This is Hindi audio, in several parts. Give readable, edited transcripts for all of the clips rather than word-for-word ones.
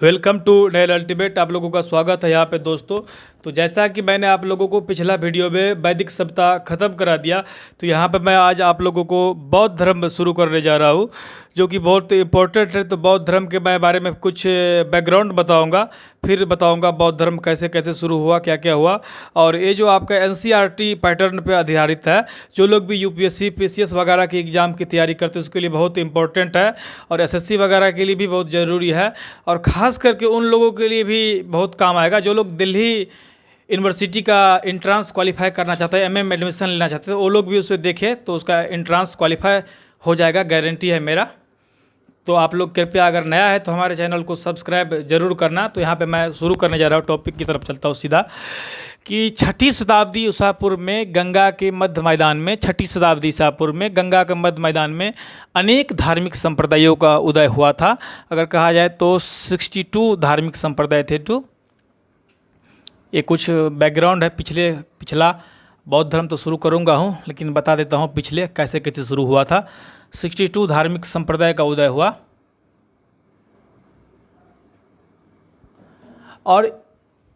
Welcome to nail ultimate. आप लोगों का स्वागत है यहाँ पे दोस्तों। तो जैसा कि मैंने आप लोगों को पिछला वीडियो में वैदिक सप्ताह ख़त्म करा दिया, तो यहाँ पे मैं आज आप लोगों को बौद्ध धर्म शुरू करने जा रहा हूँ, जो कि बहुत इम्पोर्टेंट है। तो बौद्ध धर्म के मैं बारे में कुछ बैकग्राउंड बताऊँगा, फिर बताऊँगा बौद्ध धर्म कैसे कैसे शुरू हुआ, क्या क्या हुआ। और ये जो आपका NCERT पैटर्न पे आधारित है, जो लोग भी UPSC PCS वगैरह की एग्ज़ाम की तैयारी करते हैं उसके लिए बहुत इंपॉर्टेंट है, और SSC वगैरह के लिए भी बहुत ज़रूरी है। और ख़ास करके उन लोगों के लिए भी बहुत काम आएगा जो लोग दिल्ली यूनिवर्सिटी का इंट्रांस क्वालिफाई करना चाहते हैं, MM एडमिशन लेना चाहते हैं, वो लोग भी उसे देखें तो उसका इंट्रांस क्वालिफाई हो जाएगा, गारंटी है मेरा। तो आप लोग कृपया अगर नया है तो हमारे चैनल को सब्सक्राइब जरूर करना। तो यहाँ पे मैं शुरू करने जा रहा हूँ, टॉपिक की तरफ चलता हूँ सीधा। कि 6ठी शताब्दी ईसा पूर्व में गंगा के मध्य मैदान में, 6ठी शताब्दी ईसा पूर्व में गंगा के मध्य मैदान में अनेक धार्मिक संप्रदायों का उदय हुआ था। अगर कहा जाए तो 62 धार्मिक संप्रदाय थे। तो ये कुछ बैकग्राउंड है पिछला बौद्ध धर्म तो शुरू करूँगा हूँ, लेकिन बता देता हूँ पिछले कैसे कैसे शुरू हुआ था। 62 धार्मिक संप्रदाय का उदय हुआ, और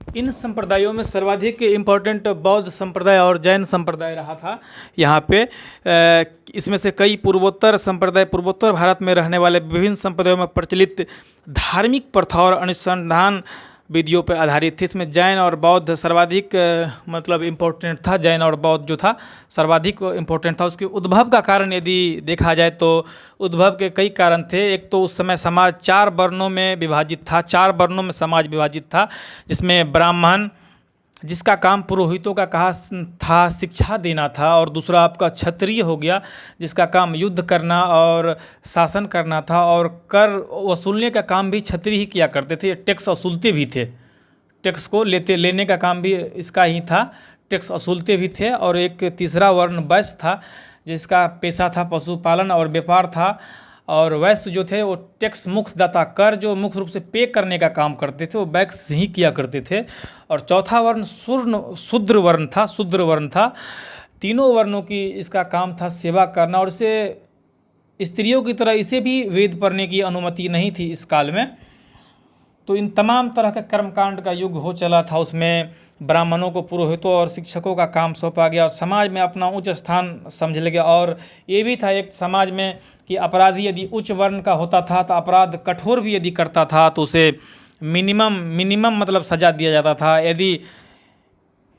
इन संप्रदायों में सर्वाधिक इम्पोर्टेंट बौद्ध संप्रदाय और जैन संप्रदाय रहा था। यहाँ पे इसमें से कई पूर्वोत्तर भारत में रहने वाले विभिन्न संप्रदायों में प्रचलित धार्मिक प्रथा और अनुसंधान विधियों पर आधारित थी। इसमें जैन और बौद्ध सर्वाधिक मतलब इम्पोर्टेंट था। जैन और बौद्ध जो था सर्वाधिक इम्पोर्टेंट था। उसके उद्भव का कारण यदि देखा जाए तो उद्भव के कई कारण थे। एक तो उस समय समाज 4 वर्णों में विभाजित था, 4 वर्णों में समाज विभाजित था, जिसमें ब्राह्मण, जिसका काम पुरोहितों का कहा था शिक्षा देना था, और दूसरा आपका क्षत्रिय हो गया, जिसका काम युद्ध करना और शासन करना था, और कर वसूलने का काम भी क्षत्रिय ही किया करते थे। टैक्स वसूलते भी थे, टैक्स को लेने का काम भी इसका ही था, टैक्स वसूलते भी थे। और एक तीसरा वर्ण वैश्य था, जिसका पेशा था पशुपालन और व्यापार था। और वैश्य जो थे वो टैक्स मुक्त दाता, कर जो मुख्य रूप से पे करने का काम करते थे, वो वैश्य ही किया करते थे। और चौथा वर्ण शूद्र वर्ण था। तीनों वर्णों की इसका काम था सेवा करना, और इसे स्त्रियों की तरह इसे भी वेद पढ़ने की अनुमति नहीं थी इस काल में। तो इन तमाम तरह का कर्मकांड का युग हो चला था। उसमें ब्राह्मणों को पुरोहितों और शिक्षकों का काम सौंपा गया, और समाज में अपना उच्च स्थान समझ ले गया। और ये भी था एक समाज में कि अपराधी यदि उच्च वर्ण का होता था तो अपराध कठोर भी यदि करता था तो उसे मिनिमम मतलब सजा दिया जाता था। यदि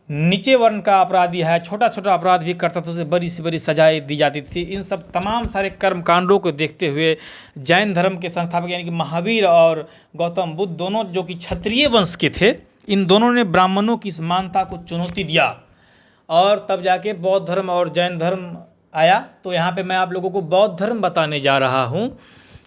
नीचे वर्ण का अपराधी है, छोटा छोटा अपराध भी करता तो उसे बड़ी से बड़ी सजाएं दी जाती थी। इन सब तमाम सारे कर्म कांडों को देखते हुए जैन धर्म के संस्थापक यानी कि महावीर और गौतम बुद्ध, दोनों जो कि क्षत्रिय वंश के थे, इन दोनों ने ब्राह्मणों की समानता को चुनौती दिया, और तब जाके बौद्ध धर्म और जैन धर्म आया। तो यहाँ पे मैं आप लोगों को बौद्ध धर्म बताने जा रहा हूँ।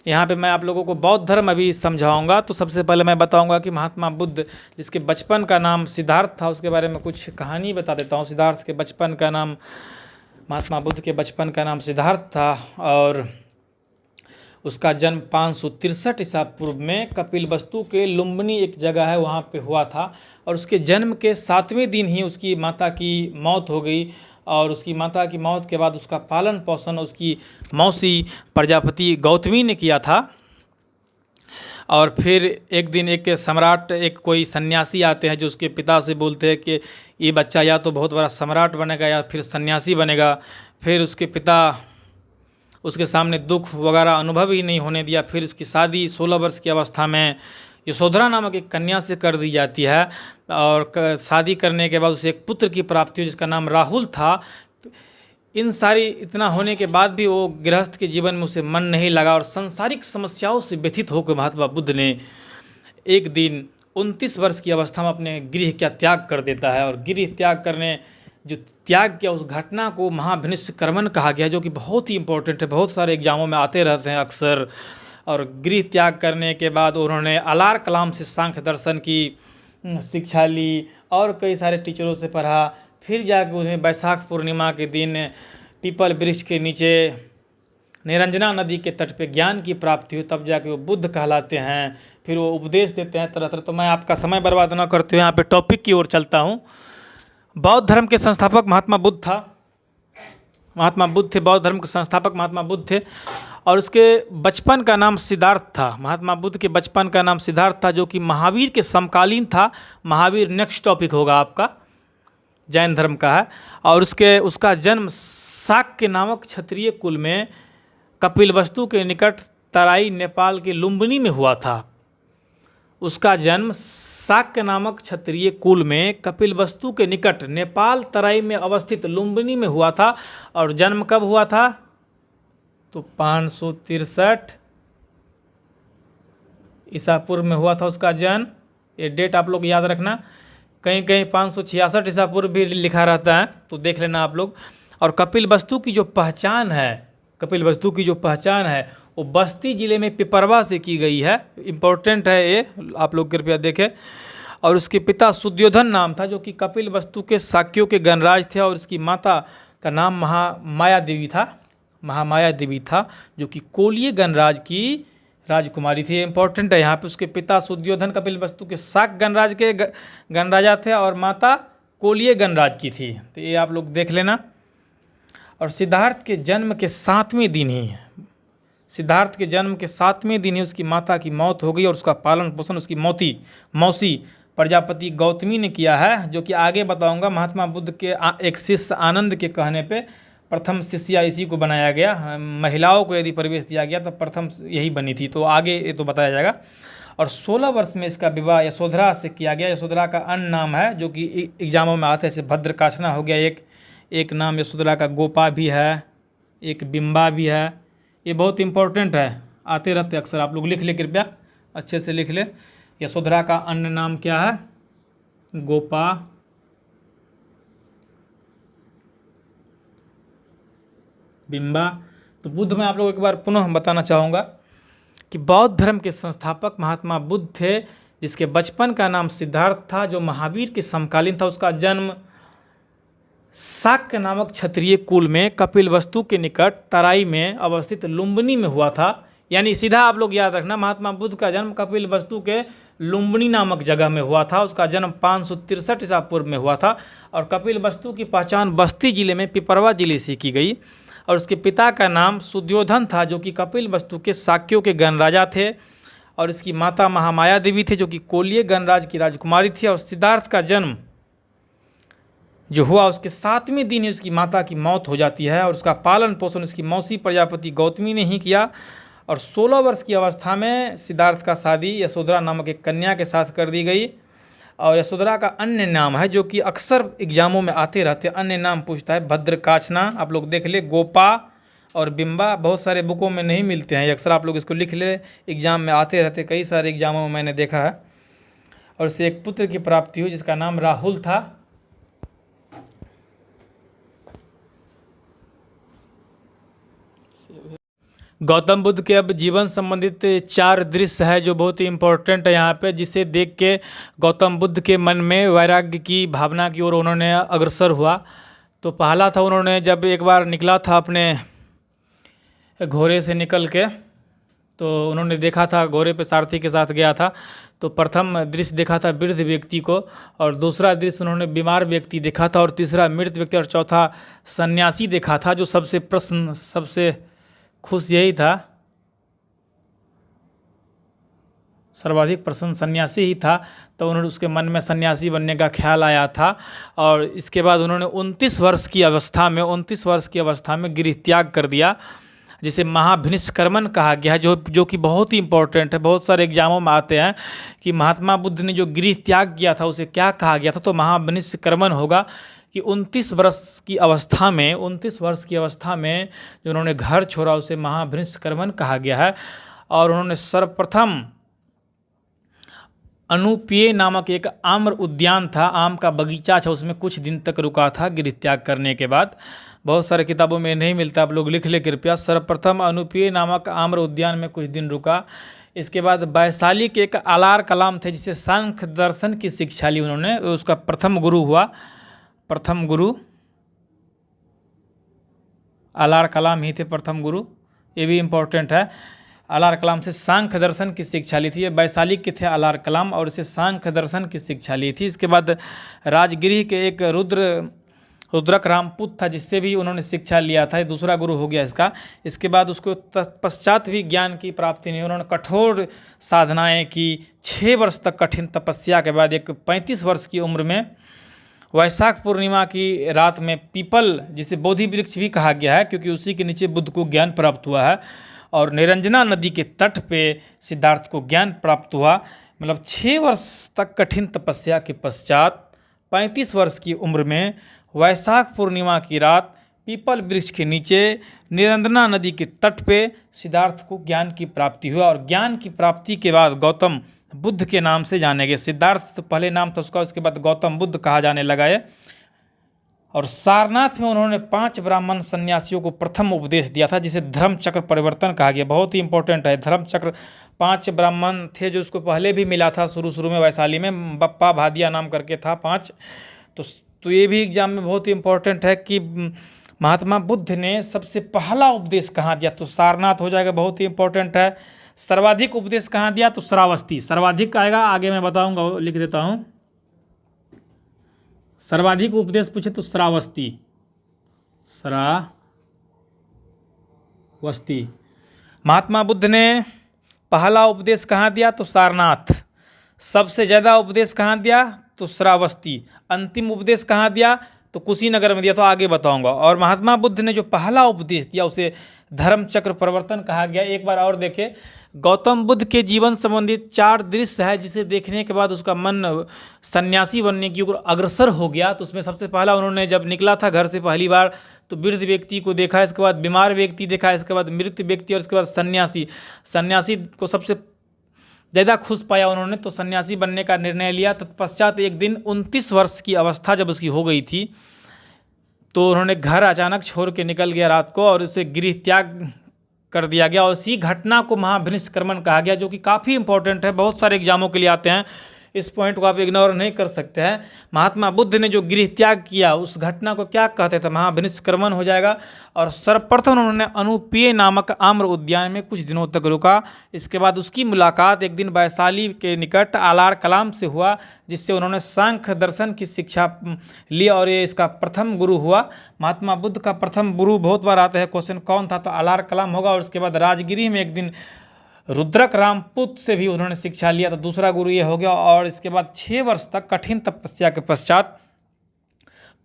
यहाँ पे मैं आप लोगों को बौद्ध धर्म अभी समझाऊंगा। तो सबसे पहले मैं बताऊंगा कि महात्मा बुद्ध, जिसके बचपन का नाम सिद्धार्थ था, उसके बारे में कुछ कहानी बता देता हूँ। महात्मा बुद्ध के बचपन का नाम सिद्धार्थ था, और उसका जन्म 563 ईसा पूर्व में कपिलवस्तु के लुम्बिनी एक जगह है वहाँ पे हुआ था। और उसके जन्म के 7वें दिन ही उसकी माता की मौत हो गई, और उसकी माता की मौत के बाद उसका पालन पोषण उसकी मौसी प्रजापति गौतमी ने किया था। और फिर एक दिन एक सम्राट, एक कोई सन्यासी आते हैं जो उसके पिता से बोलते हैं कि ये बच्चा या तो बहुत बड़ा सम्राट बनेगा या फिर सन्यासी बनेगा। फिर उसके पिता उसके सामने दुख वगैरह अनुभव ही नहीं होने दिया। फिर उसकी शादी 16 वर्ष की अवस्था में यशोधरा नामक एक कन्या से कर दी जाती है, और शादी करने के बाद उसे एक पुत्र की प्राप्ति हुई जिसका नाम राहुल था। इतना होने के बाद भी वो गृहस्थ के जीवन में उसे मन नहीं लगा, और सांसारिक समस्याओं से व्यथित होकर महात्मा बुद्ध ने एक दिन 29 वर्ष की अवस्था में अपने गृह का त्याग कर देता है। और गृह त्याग करने जो त्याग किया, उस घटना को महाभिनिष्क्रमण कहा गया, जो कि बहुत ही इम्पोर्टेंट है, बहुत सारे एग्जामों में आते रहते हैं अक्सर। और गृह त्याग करने के बाद उन्होंने अलार कलाम से सांख्य दर्शन की शिक्षा ली, और कई सारे टीचरों से पढ़ा। फिर जाकर उन्हें वैशाख पूर्णिमा के दिन पीपल वृक्ष के नीचे निरंजना नदी के तट पे ज्ञान की प्राप्ति हुई, तब जाके वो बुद्ध कहलाते हैं। फिर वो उपदेश देते हैं तरह तरह। तो मैं आपका समय बर्बाद न करते हुए यहाँ पे टॉपिक की ओर चलता हूँ। बौद्ध धर्म के संस्थापक महात्मा बुद्ध थे। बौद्ध धर्म के संस्थापक महात्मा बुद्ध थे। और उसके बचपन का नाम सिद्धार्थ था। महात्मा बुद्ध के बचपन का नाम सिद्धार्थ था, जो कि महावीर के समकालीन था। महावीर नेक्स्ट टॉपिक होगा आपका, जैन धर्म का है। और उसका जन्म शाक्य नामक क्षत्रिय कुल में कपिलवस्तु के निकट तराई नेपाल के लुम्बिनी में हुआ था। उसका जन्म शाक्य नामक क्षत्रिय कुल में कपिलवस्तु के निकट नेपाल तराई में अवस्थित लुम्बिनी में हुआ था। और जन्म कब हुआ था? तो 563 ईसा पूर्व में हुआ था उसका जन्म। ये डेट आप लोग याद रखना, कहीं कहीं 566 ईसा पूर्व भी लिखा रहता है, तो देख लेना आप लोग। और कपिलवस्तु की जो पहचान है वो बस्ती जिले में पिपरवा से की गई है। इम्पोर्टेंट है ये, आप लोग कृपया देखें। और उसके पिता सुद्योधन नाम था, जो कि कपिलवस्तु के शाक्यों के गणराज थे। और उसकी माता का नाम महामाया देवी था, जो कि कोलिय गणराज की राजकुमारी थी। इम्पोर्टेंट है यहाँ पे। उसके पिता सुद्योधन कपिलवस्तु के शाक गणराज के गणराजा थे और माता कोलिय गणराज की थी। तो ये आप लोग देख लेना। और सिद्धार्थ के जन्म के 7वें दिन ही उसकी माता की मौत हो गई। और उसका पालन पोषण उसकी मौसी प्रजापति गौतमी ने किया है, जो कि आगे बताऊंगा। महात्मा बुद्ध के एक शिष्य आनंद के कहने पे प्रथम शिष्या इसी को बनाया गया। महिलाओं को यदि प्रवेश दिया गया तो प्रथम यही बनी थी, तो आगे ये तो बताया जाएगा। और 16 वर्ष में इसका विवाह यशोधरा से किया गया। यशोधरा का अन्य नाम है, जो कि एग्जामों में आते हैं, जैसे भद्रकाशना हो गया, एक नाम यशोधरा का गोपा भी है, एक बिंबा भी है। ये बहुत इंपॉर्टेंट है, आते रहते अक्सर, आप लोग लिख ले, कृपया अच्छे से लिख ले। यशोधरा का अन्य नाम क्या है? गोपा, बिंबा। तो बुद्ध में आप लोग एक बार पुनः बताना चाहूँगा कि बौद्ध धर्म के संस्थापक महात्मा बुद्ध थे, जिसके बचपन का नाम सिद्धार्थ था, जो महावीर के समकालीन था। उसका जन्म शाक्य नामक क्षत्रिय कुल में कपिलवस्तु के निकट तराई में अवस्थित लुम्बिनी में हुआ था। यानी सीधा आप लोग याद रखना, महात्मा बुद्ध का जन्म कपिलवस्तु के लुम्बिनी नामक जगह में हुआ था। उसका जन्म 563 ईसा पूर्व में हुआ था। और कपिलवस्तु की पहचान बस्ती जिले में पिपरवा जिले से की गई। और उसके पिता का नाम सुद्योधन था, जो कि कपिलवस्तु के शाक्यों के गणराजा थे। और इसकी माता महामाया देवी थे, जो कि कोलिय गणराज की राजकुमारी थी। और सिद्धार्थ का जन्म जो हुआ उसके 7वें दिन ही उसकी माता की मौत हो जाती है। और उसका पालन पोषण उसकी मौसी प्रजापति गौतमी ने ही किया। और 16 वर्ष की अवस्था में सिद्धार्थ का शादी यशोधरा नामक एक कन्या के साथ कर दी गई। और यशोधरा का अन्य नाम है, जो कि अक्सर एग्जामों में आते रहते, अन्य नाम पूछता है, भद्रकाशना। आप लोग देख ले, गोपा और बिंबा बहुत सारे बुकों में नहीं मिलते हैं, अक्सर आप लोग इसको लिख ले, एग्जाम में आते रहते, कई सारे एग्जामों में मैंने देखा है। और उसे एक पुत्र की प्राप्ति हुई, जिसका नाम राहुल था। गौतम बुद्ध के अब जीवन संबंधित 4 दृश्य है, जो बहुत ही इम्पोर्टेंट है यहाँ पे, जिसे देख के गौतम बुद्ध के मन में वैराग्य की भावना की ओर उन्होंने अग्रसर हुआ। तो पहला था, उन्होंने जब एक बार निकला था अपने घोड़े से निकल के, तो उन्होंने देखा था, घोड़े पे सारथी के साथ गया था, तो प्रथम दृश्य देखा था वृद्ध व्यक्ति को, और दूसरा दृश्य उन्होंने बीमार व्यक्ति देखा था, और तीसरा मृत व्यक्ति, और चौथा सन्यासी देखा था। जो सबसे खुश यही था, सर्वाधिक प्रसन्न सन्यासी ही था। तो उन्होंने उसके मन में सन्यासी बनने का ख्याल आया था। और इसके बाद उन्होंने 29 वर्ष की अवस्था में गृह त्याग कर दिया, जिसे महाभिनिष्क्रमण कहा गया है, जो कि बहुत ही इंपॉर्टेंट है। बहुत सारे एग्जामों में आते हैं कि महात्मा बुद्ध ने जो गृह त्याग किया था उसे क्या कहा गया था, तो महाभिनिष्क्रमण होगा कि 29 वर्ष की अवस्था में जो उन्होंने घर छोड़ा उसे महाभिनिष्क्रमण कहा गया है। और उन्होंने सर्वप्रथम अनुपेय नामक एक आम्र उद्यान था, आम का बगीचा था, उसमें कुछ दिन तक रुका था गृह त्याग करने के बाद। बहुत सारे किताबों में नहीं मिलता, आप लोग लिख ले कृपया। सर्वप्रथम अनुपेय नामक आम्र उद्यान में कुछ दिन रुका। इसके बाद वैशाली के एक आलार कलाम थे, जिसे सांख्य दर्शन की शिक्षा ली उन्होंने। उसका प्रथम गुरु आलार कलाम ही थे, प्रथम गुरु, ये भी इम्पोर्टेंट है। आलार कलाम से सांख्य दर्शन की शिक्षा ली थी। ये वैशाली के थे आलार कलाम, और इसे सांख्य दर्शन की शिक्षा ली थी। इसके बाद राजगृह के एक रुद्रक रामपुत था, जिससे भी उन्होंने शिक्षा लिया था। ये दूसरा गुरु हो गया इसका। इसके बाद उसको पश्चात भी ज्ञान की प्राप्ति नहीं, उन्होंने कठोर साधनाएं की। 6 वर्ष तक कठिन तपस्या के बाद एक 35 वर्ष की उम्र में वैशाख पूर्णिमा की रात में पीपल, जिसे बोधि वृक्ष भी कहा गया है क्योंकि उसी के नीचे बुद्ध को ज्ञान प्राप्त हुआ है, और निरंजना नदी के तट पे सिद्धार्थ को ज्ञान प्राप्त हुआ। मतलब 6 वर्ष तक कठिन तपस्या के पश्चात 35 वर्ष की उम्र में वैशाख पूर्णिमा की रात पीपल वृक्ष के नीचे निरंजना नदी के तट पे सिद्धार्थ को ज्ञान की प्राप्ति हुआ। और ज्ञान की प्राप्ति के बाद गौतम बुद्ध के नाम से जाने गए। सिद्धार्थ तो पहले नाम था उसका, उसके बाद गौतम बुद्ध कहा जाने लगा है। और सारनाथ में उन्होंने 5 ब्राह्मण सन्यासियों को प्रथम उपदेश दिया था, जिसे धर्म चक्र परिवर्तन कहा गया। बहुत ही इंपॉर्टेंट है धर्म चक्र। 5 ब्राह्मण थे जो उसको पहले भी मिला था शुरू में वैशाली में, बप्पा भादिया नाम करके था 5। तो ये भी एग्जाम में बहुत ही इंपॉर्टेंट है कि महात्मा बुद्ध ने सबसे पहला उपदेश कहाँ दिया, तो सारनाथ हो जाएगा, बहुत ही इंपॉर्टेंट है। सर्वाधिक उपदेश कहाँ दिया, तो श्रावस्ती। सर्वाधिक आएगा, आगे मैं बताऊंगा, लिख देता हूँ। सर्वाधिक उपदेश पूछे तो श्रावस्ती, श्रावस्ती। महात्मा बुद्ध ने पहला उपदेश कहाँ दिया, तो सारनाथ। सबसे ज़्यादा उपदेश कहाँ दिया, तो श्रावस्ती। अंतिम उपदेश कहाँ दिया, तो कुशीनगर में दिया, तो आगे बताऊंगा। और महात्मा बुद्ध ने जो पहला उपदेश दिया उसे धर्म चक्र परिवर्तन कहा गया। एक बार और देखें, गौतम बुद्ध के जीवन संबंधित 4 दृश्य है जिसे देखने के बाद उसका मन सन्यासी बनने की ओर अग्रसर हो गया। तो उसमें सबसे पहला उन्होंने जब निकला था घर से पहली बार तो वृद्ध व्यक्ति को देखा, इसके बाद बीमार व्यक्ति देखा, इसके बाद मृत व्यक्ति, और इसके बाद सन्यासी। सन्यासी को सबसे ज़्यादा खुश पाया उन्होंने, तो सन्यासी बनने का निर्णय लिया। तत्पश्चात एक दिन 29 वर्ष की अवस्था जब उसकी हो गई थी तो उन्होंने घर अचानक छोड़ के निकल गया रात को, और उसे गृह त्याग कर दिया गया। और इसी घटना को महाभिनिष्क्रमण कहा गया, जो कि काफ़ी इंपॉर्टेंट है, बहुत सारे एग्जामों के लिए आते हैं। इस पॉइंट को आप इग्नोर नहीं कर सकते हैं। महात्मा बुद्ध ने जो गृह त्याग किया उस घटना को क्या कहते थे, महाभिनिष्क्रमण हो जाएगा। और सर्वप्रथम उन्होंने अनुपेय नामक आम्र उद्यान में कुछ दिनों तक रुका। इसके बाद उसकी मुलाकात एक दिन वैशाली के निकट आलार कलाम से हुआ, जिससे उन्होंने सांख्य दर्शन की शिक्षा ली, और ये इसका प्रथम गुरु हुआ। महात्मा बुद्ध का प्रथम गुरु बहुत बार आता है क्वेश्चन, कौन था, तो आलार कलाम होगा। और उसके बाद राजगिरी में एक दिन रुद्रक रामपुत से भी उन्होंने शिक्षा लिया, तो दूसरा गुरु ये हो गया। और इसके बाद 6 वर्ष तक कठिन तपस्या के पश्चात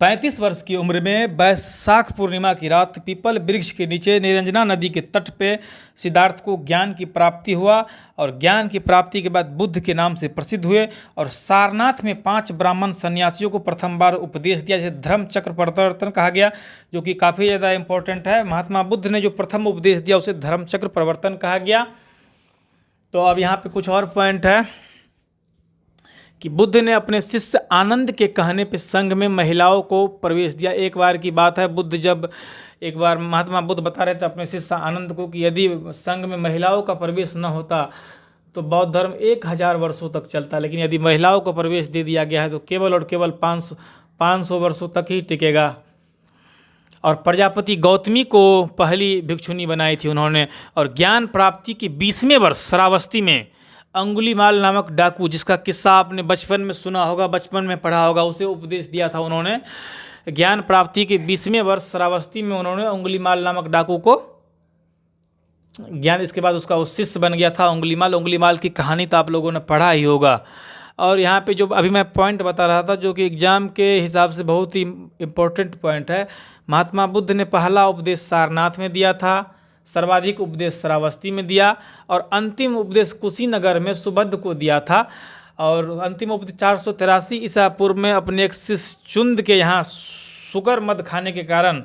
35 वर्ष की उम्र में वैशाख पूर्णिमा की रात पीपल वृक्ष के नीचे निरंजना नदी के तट पे सिद्धार्थ को ज्ञान की प्राप्ति हुआ। और ज्ञान की प्राप्ति के बाद बुद्ध के नाम से प्रसिद्ध हुए। और सारनाथ में 5 ब्राह्मण सन्यासियों को प्रथम बार उपदेश दिया, जिसे धर्म चक्र परिवर्तन कहा गया, जो कि काफ़ी ज़्यादा इंपॉर्टेंट है। महात्मा बुद्ध ने जो प्रथम उपदेश दिया उसे धर्म चक्र परिवर्तन कहा गया। तो अब यहाँ पे कुछ और पॉइंट है कि बुद्ध ने अपने शिष्य आनंद के कहने पे संघ में महिलाओं को प्रवेश दिया। एक बार की बात है, बुद्ध जब एक बार महात्मा बुद्ध बता रहे थे अपने शिष्य आनंद को कि यदि संघ में महिलाओं का प्रवेश न होता तो बौद्ध धर्म 1000 वर्षों तक चलता, लेकिन यदि महिलाओं को प्रवेश दे दिया गया है तो केवल और केवल 500 वर्षों तक ही टिकेगा। और प्रजापति गौतमी को पहली भिक्षुणी बनाई थी उन्होंने। और ज्ञान प्राप्ति के 20वें वर्ष श्रावस्ती में अंगुलीमाल नामक डाकू, जिसका किस्सा आपने बचपन में सुना होगा, बचपन में पढ़ा होगा, उसे उपदेश दिया था उन्होंने। ज्ञान प्राप्ति के 20वें वर्ष श्रावस्ती में उन्होंने अंगुलीमाल नामक डाकू को ज्ञान, इसके बाद उसका वो शिष्य बन गया था अंगुलीमाल की कहानी तो आप लोगों ने पढ़ा ही होगा। और यहाँ पे जो अभी मैं पॉइंट बता रहा था जो कि एग्जाम के हिसाब से बहुत ही इम्पोर्टेंट पॉइंट है, महात्मा बुद्ध ने पहला उपदेश सारनाथ में दिया था, सर्वाधिक उपदेश श्रावस्ती में दिया, और अंतिम उपदेश कुशीनगर में सुबुद्ध को दिया था। और अंतिम उपदेश 483 ईसा पूर्व में अपने एक शिष्य चुंद के यहाँ शुगर मद खाने के कारण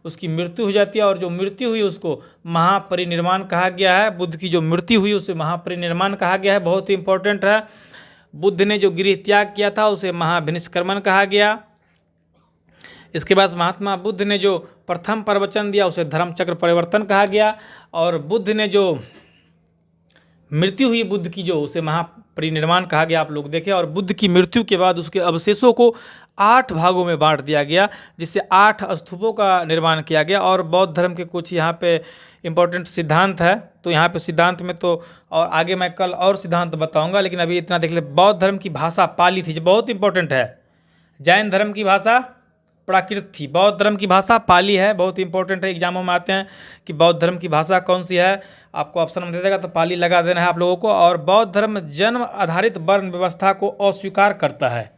उसकी मृत्यु हो जाती है। और जो मृत्यु हुई उसको महापरिनिर्वाण कहा गया है। बुद्ध की जो मृत्यु हुई उसे महापरिनिर्वाण कहा गया है, बहुत ही इंपॉर्टेंट है। बुद्ध ने जो गृह त्याग किया था उसे महाभिनिष्क्रमण कहा गया। इसके बाद महात्मा बुद्ध ने जो प्रथम प्रवचन दिया उसे धर्म चक्र परिवर्तन कहा गया। और बुद्ध ने जो मृत्यु हुई बुद्ध की जो उसे महापरिनिर्वाण कहा गया, आप लोग देखें। और बुद्ध की मृत्यु के बाद उसके अवशेषों को 8 भागों में बांट दिया गया, जिससे 8 स्तूपों का निर्माण किया गया। और बौद्ध धर्म के कुछ यहाँ पे इम्पोर्टेंट सिद्धांत है, तो यहाँ पे सिद्धांत में तो और आगे मैं कल और सिद्धांत बताऊंगा, लेकिन अभी इतना देख ले। बौद्ध धर्म की भाषा पाली थी, जो बहुत इंपॉर्टेंट है। जैन धर्म की भाषा प्राकृत थी। बौद्ध धर्म की भाषा पाली है, बहुत इंपॉर्टेंट है, एग्जामों में आते हैं कि बौद्ध धर्म की भाषा कौन सी है, आपको ऑप्शन में दे देगा तो पाली लगा देना है आप लोगों को। और बौद्ध धर्म जन्म आधारित वर्ण व्यवस्था को अस्वीकार करता है,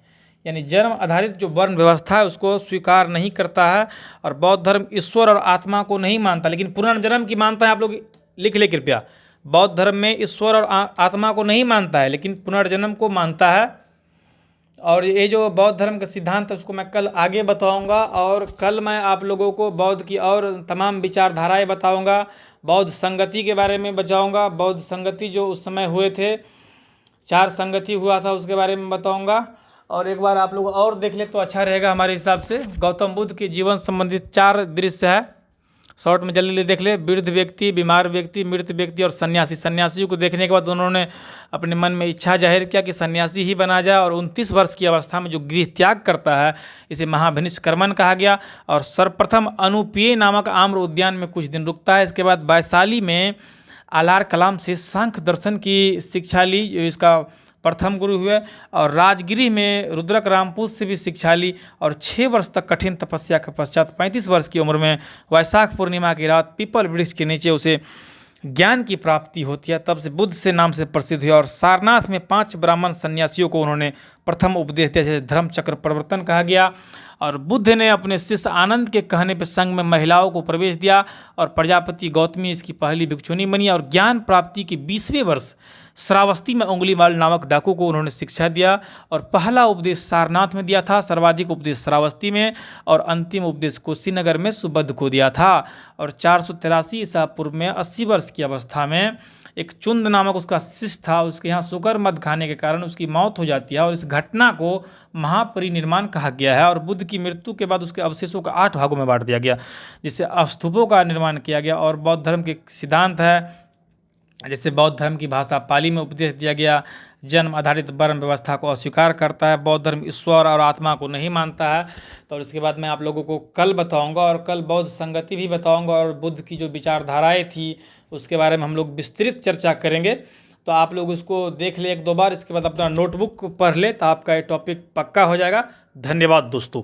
यानी जन्म आधारित जो वर्ण व्यवस्था है उसको स्वीकार नहीं करता है। और बौद्ध धर्म ईश्वर और आत्मा को नहीं मानता, लेकिन पुनर्जन्म की मानता है। आप लोग लिख ले कृपया, बौद्ध धर्म में ईश्वर और आत्मा को नहीं मानता है, लेकिन पुनर्जन्म को मानता है। और ये जो बौद्ध धर्म का सिद्धांत है उसको मैं कल आगे बताऊंगा, और कल मैं आप लोगों को बौद्ध की और तमाम विचारधाराएं बताऊंगा, बौद्ध संगति के बारे में बताऊंगा, बौद्ध संगति जो उस समय हुए थे, 4 संगति हुआ था उसके बारे में बताऊंगा। और एक बार आप लोग और देख ले तो अच्छा रहेगा हमारे हिसाब से। गौतम बुद्ध के जीवन संबंधित 4 दृश्य है, शॉर्ट में जल्दी देख ले। वृद्ध व्यक्ति, बीमार व्यक्ति, मृत व्यक्ति और सन्यासी। सन्यासी को देखने के बाद उन्होंने अपने मन में इच्छा जाहिर किया कि सन्यासी ही बना जाए, और 29 वर्ष की अवस्था में जो गृह त्याग करता है इसे महाभिनिष्क्रमण कहा गया। और सर्वप्रथम अनुपेय नामक आम्र उद्यान में कुछ दिन रुकता है। इसके बाद वैशाली में आलार कलाम से सांख्य दर्शन की शिक्षा ली, जो इसका प्रथम गुरु हुए। और राजगिरी में रुद्रक रामपूत से भी शिक्षा ली, और 6 वर्ष तक कठिन तपस्या के पश्चात 35 वर्ष की उम्र में वैशाख पूर्णिमा की रात पीपल वृक्ष के नीचे उसे ज्ञान की प्राप्ति होती है। तब से बुद्ध से नाम से प्रसिद्ध हुआ। और सारनाथ में 5 ब्राह्मण सन्यासियों को उन्होंने प्रथम उपदेश दिया, जैसे धर्मचक्र प्रवर्तन कहा गया। और बुद्ध ने अपने शिष्य आनंद के कहने पर संघ में महिलाओं को प्रवेश दिया, और प्रजापति गौतमी इसकी पहली भिक्षुणी बनी। और ज्ञान प्राप्ति के 20वें वर्ष श्रावस्ती में उंगलीमाल नामक डाकू को उन्होंने शिक्षा दिया, और पहला उपदेश सारनाथ में दिया था, सर्वाधिक उपदेश श्रावस्ती में, और अंतिम उपदेश कुशीनगर में सुबुद्ध को दिया था। और 483 ईसा पूर्व में 80 वर्ष की अवस्था में एक चुंद नामक उसका शिष्य था, उसके यहाँ शुकर मद खाने के कारण उसकी मौत हो जाती है, और इस घटना को महापरिनिर्वाण कहा गया है। और बुद्ध की मृत्यु के बाद उसके अवशेषों को 8 भागों में बांट दिया गया, जिससे स्तूपों का निर्माण किया गया। और बौद्ध धर्म के सिद्धांत है, जैसे बौद्ध धर्म की भाषा पाली में उपदेश दिया गया, जन्म आधारित वर्ण व्यवस्था को अस्वीकार करता है, बौद्ध धर्म ईश्वर और आत्मा को नहीं मानता है। तो इसके बाद मैं आप लोगों को कल बताऊंगा, और कल बौद्ध संगति भी बताऊंगा, और बुद्ध की जो विचारधाराएं थी उसके बारे में हम लोग विस्तृत चर्चा करेंगे। तो आप लोग उसको देख ले 1-2 बार, इसके बाद अपना नोटबुक पढ़ ले तो आपका ये टॉपिक पक्का हो जाएगा। धन्यवाद दोस्तों।